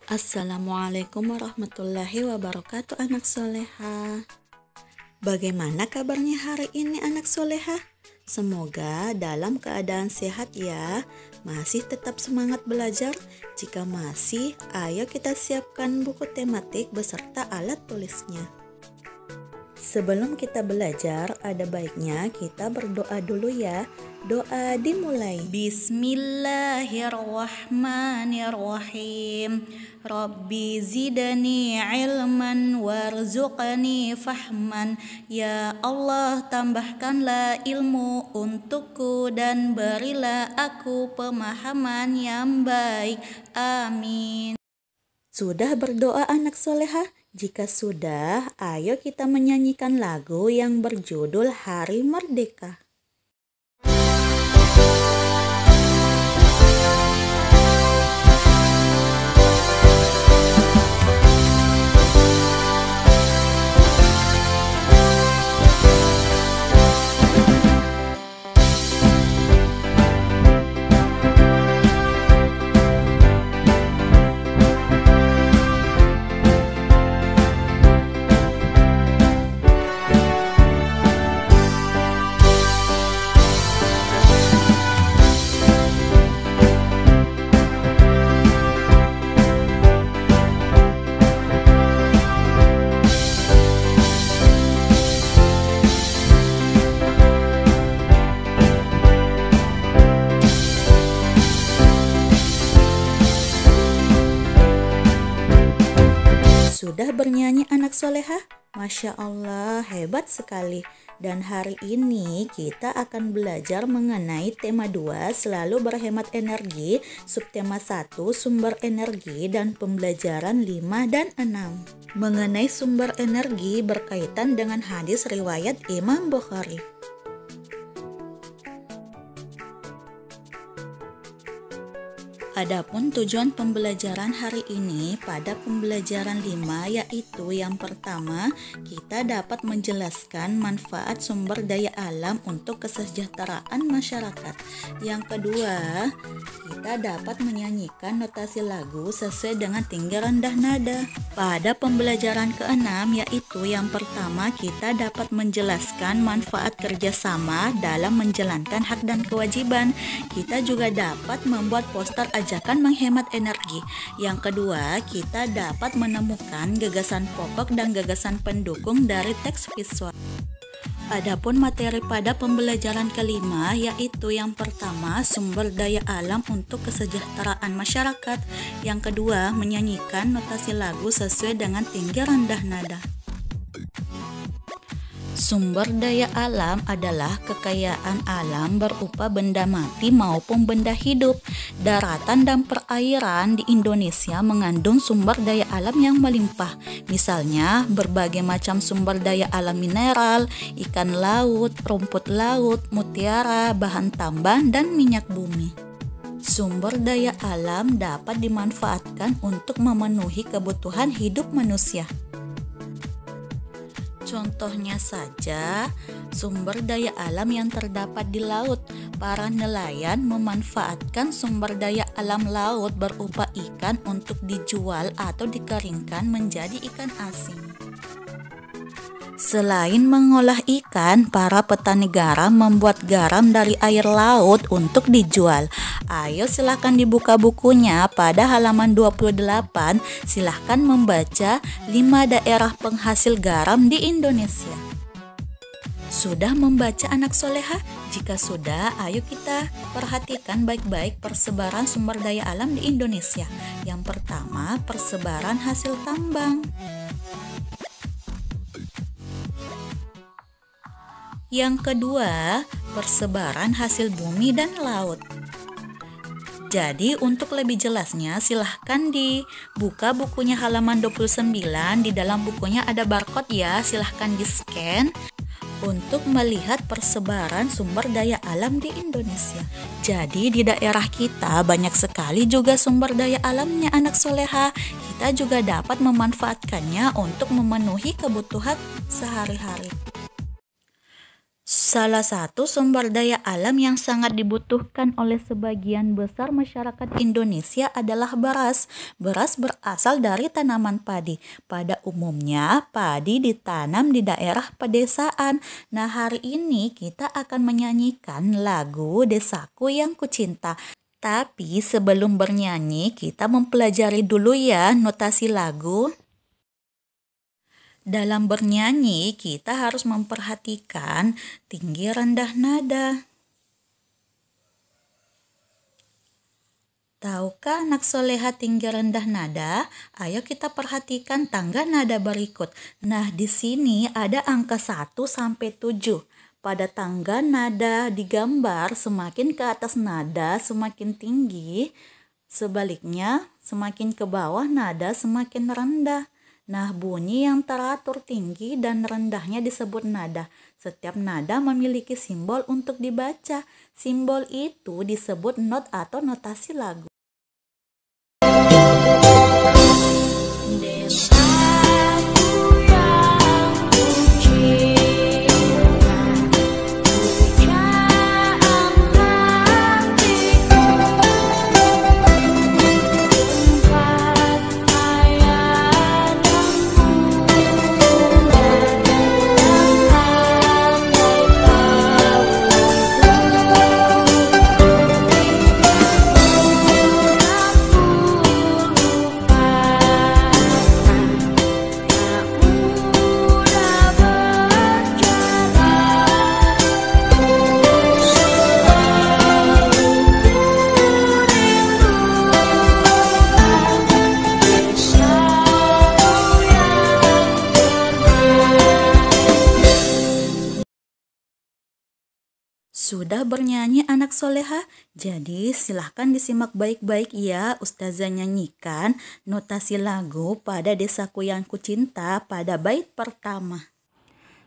Assalamualaikum warahmatullahi wabarakatuh, anak soleha. Bagaimana kabarnya hari ini, anak soleha? Semoga dalam keadaan sehat ya. Masih tetap semangat belajar? Jika masih, ayo kita siapkan buku tematik beserta alat tulisnya. Sebelum kita belajar, ada baiknya kita berdoa dulu ya. Doa dimulai. Bismillahirrahmanirrahim. Rabbi zidani ilman warzuqni fahman. Ya Allah, tambahkanlah ilmu untukku dan berilah aku pemahaman yang baik. Amin. Sudah berdoa anak soleha? Jika sudah, ayo kita menyanyikan lagu yang berjudul Hari Merdeka. Sudah bernyanyi anak soleha? Masya Allah, hebat sekali. Dan hari ini kita akan belajar mengenai tema 2, selalu berhemat energi, subtema 1, sumber energi, dan pembelajaran 5 dan 6. Mengenai sumber energi berkaitan dengan hadis riwayat Imam Bukhari. Adapun tujuan pembelajaran hari ini pada pembelajaran 5 yaitu yang pertama, kita dapat menjelaskan manfaat sumber daya alam untuk kesejahteraan masyarakat. Yang kedua, kita dapat menyanyikan notasi lagu sesuai dengan tinggi rendah nada. Pada pembelajaran ke-6 yaitu yang pertama, kita dapat menjelaskan manfaat kerjasama dalam menjalankan hak dan kewajiban. Kita juga dapat membuat poster ajakan menghemat energi. Yang kedua, kita dapat menemukan gagasan pokok dan gagasan pendukung dari teks visual. Adapun materi pada pembelajaran kelima yaitu yang pertama, sumber daya alam untuk kesejahteraan masyarakat. Yang kedua, menyanyikan notasi lagu sesuai dengan tinggi rendah nada. Sumber daya alam adalah kekayaan alam berupa benda mati maupun benda hidup. Daratan dan perairan di Indonesia mengandung sumber daya alam yang melimpah. Misalnya, berbagai macam sumber daya alam mineral, ikan laut, rumput laut, mutiara, bahan tambang, dan minyak bumi. Sumber daya alam dapat dimanfaatkan untuk memenuhi kebutuhan hidup manusia. Contohnya saja, sumber daya alam yang terdapat di laut. Para nelayan memanfaatkan sumber daya alam laut berupa ikan untuk dijual atau dikeringkan menjadi ikan asin. Selain mengolah ikan, para petani garam membuat garam dari air laut untuk dijual. Ayo silahkan dibuka bukunya pada halaman 28. Silahkan membaca 5 daerah penghasil garam di Indonesia. Sudah membaca anak soleha? Jika sudah, ayo kita perhatikan baik-baik persebaran sumber daya alam di Indonesia. Yang pertama, persebaran hasil tambang. Yang kedua, persebaran hasil bumi dan laut. Jadi untuk lebih jelasnya silahkan dibuka bukunya halaman 29. Di dalam bukunya ada barcode ya, silahkan di-scan untuk melihat persebaran sumber daya alam di Indonesia. Jadi di daerah kita banyak sekali juga sumber daya alamnya anak soleha. Kita juga dapat memanfaatkannya untuk memenuhi kebutuhan sehari-hari. Salah satu sumber daya alam yang sangat dibutuhkan oleh sebagian besar masyarakat Indonesia adalah beras. Beras berasal dari tanaman padi. Pada umumnya, padi ditanam di daerah pedesaan. Nah, hari ini kita akan menyanyikan lagu Desaku Yang Kucinta. Tapi sebelum bernyanyi, kita mempelajari dulu ya notasi lagu. Dalam bernyanyi, kita harus memperhatikan tinggi rendah nada. Tahukah anak soleha tinggi rendah nada? Ayo kita perhatikan tangga nada berikut. Nah, di sini ada angka 1 sampai 7. Pada tangga nada digambar semakin ke atas nada semakin tinggi. Sebaliknya, semakin ke bawah nada semakin rendah. Nah, bunyi yang teratur tinggi dan rendahnya disebut nada. Setiap nada memiliki simbol untuk dibaca. Simbol itu disebut not atau notasi lagu. Sudah bernyanyi anak soleha? Jadi silahkan disimak baik-baik ya Ustazah nyanyikan notasi lagu pada Desaku Yang Kucinta pada bait pertama.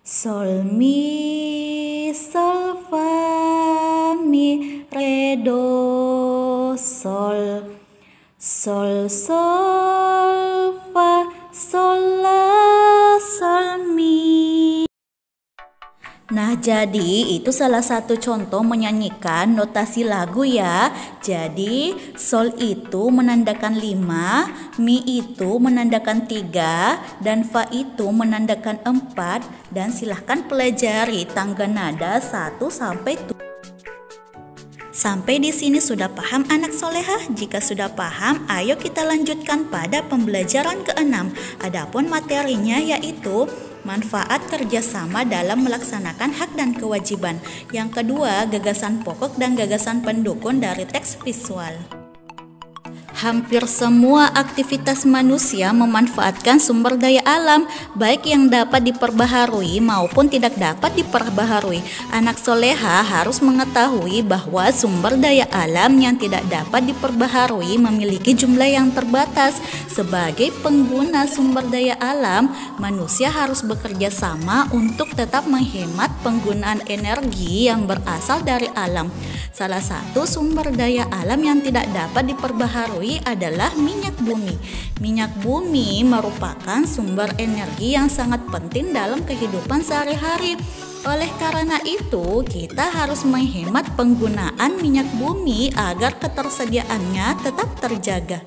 Sol mi sol fa mi re do sol. Sol sol fa sol la sol mi. Nah, jadi itu salah satu contoh menyanyikan notasi lagu ya. Jadi sol itu menandakan 5, mi itu menandakan 3, dan fa itu menandakan 4. Dan silahkan pelajari tangga nada 1 sampai 7. Sampai di sini sudah paham anak soleha? Jika sudah paham, ayo kita lanjutkan pada pembelajaran ke-6. Adapun materinya yaitu manfaat kerjasama dalam melaksanakan hak dan kewajiban. Yang kedua, gagasan pokok dan gagasan pendukung dari teks visual. Hampir semua aktivitas manusia memanfaatkan sumber daya alam, baik yang dapat diperbaharui maupun tidak dapat diperbaharui. Anak soleha harus mengetahui bahwa sumber daya alam yang tidak dapat diperbaharui memiliki jumlah yang terbatas. Sebagai pengguna sumber daya alam, manusia harus bekerja sama untuk tetap menghemat penggunaan energi yang berasal dari alam. Salah satu sumber daya alam yang tidak dapat diperbaharui adalah minyak bumi. Minyak bumi merupakan sumber energi yang sangat penting dalam kehidupan sehari-hari. Oleh karena itu, kita harus menghemat penggunaan minyak bumi agar ketersediaannya tetap terjaga.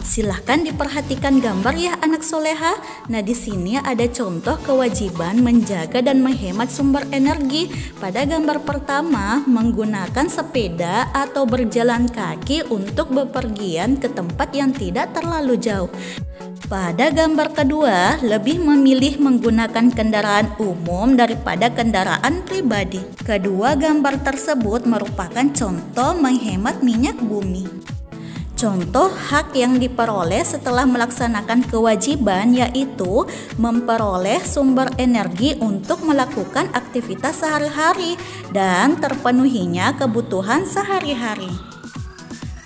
Silahkan diperhatikan gambar ya anak soleha. Nah, di sini ada contoh kewajiban menjaga dan menghemat sumber energi. Pada gambar pertama, menggunakan sepeda atau berjalan kaki untuk bepergian ke tempat yang tidak terlalu jauh. Pada gambar kedua, lebih memilih menggunakan kendaraan umum daripada kendaraan pribadi. Kedua gambar tersebut merupakan contoh menghemat minyak bumi. Contoh hak yang diperoleh setelah melaksanakan kewajiban yaitu memperoleh sumber energi untuk melakukan aktivitas sehari-hari dan terpenuhinya kebutuhan sehari-hari.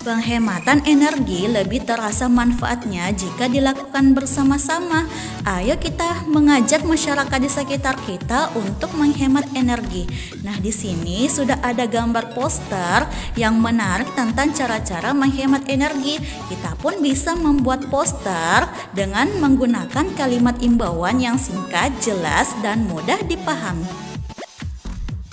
Penghematan energi lebih terasa manfaatnya jika dilakukan bersama-sama. Ayo kita mengajak masyarakat di sekitar kita untuk menghemat energi. Nah, di sini sudah ada gambar poster yang menarik tentang cara-cara menghemat energi. Kita pun bisa membuat poster dengan menggunakan kalimat imbauan yang singkat, jelas, dan mudah dipahami.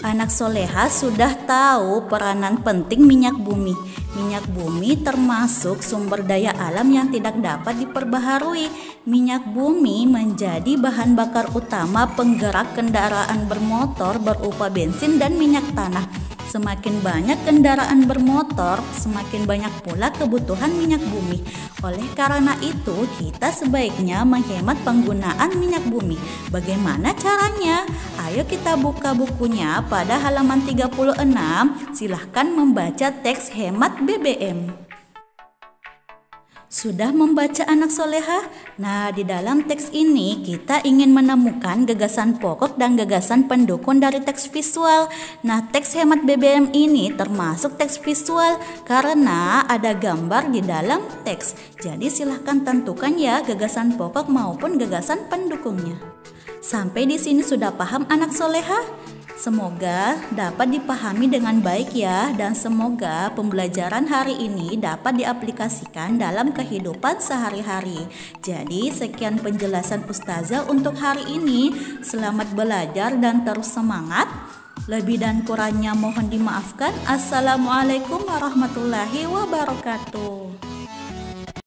Anak soleha sudah tahu peranan penting minyak bumi. Minyak bumi termasuk sumber daya alam yang tidak dapat diperbaharui. Minyak bumi menjadi bahan bakar utama penggerak kendaraan bermotor berupa bensin dan minyak tanah. Semakin banyak kendaraan bermotor, semakin banyak pula kebutuhan minyak bumi. Oleh karena itu, kita sebaiknya menghemat penggunaan minyak bumi. Bagaimana caranya? Ayo kita buka bukunya pada halaman 36. Silahkan membaca teks hemat BBM. Sudah membaca anak soleha? Nah, di dalam teks ini kita ingin menemukan gagasan pokok dan gagasan pendukung dari teks visual. Nah, teks hemat BBM ini termasuk teks visual karena ada gambar di dalam teks. Jadi silahkan tentukan ya gagasan pokok maupun gagasan pendukungnya. Sampai di sini sudah paham anak soleha? Semoga dapat dipahami dengan baik ya, dan semoga pembelajaran hari ini dapat diaplikasikan dalam kehidupan sehari-hari. Jadi sekian penjelasan Ustazah untuk hari ini. Selamat belajar dan terus semangat. Lebih dan kurangnya mohon dimaafkan. Assalamualaikum warahmatullahi wabarakatuh.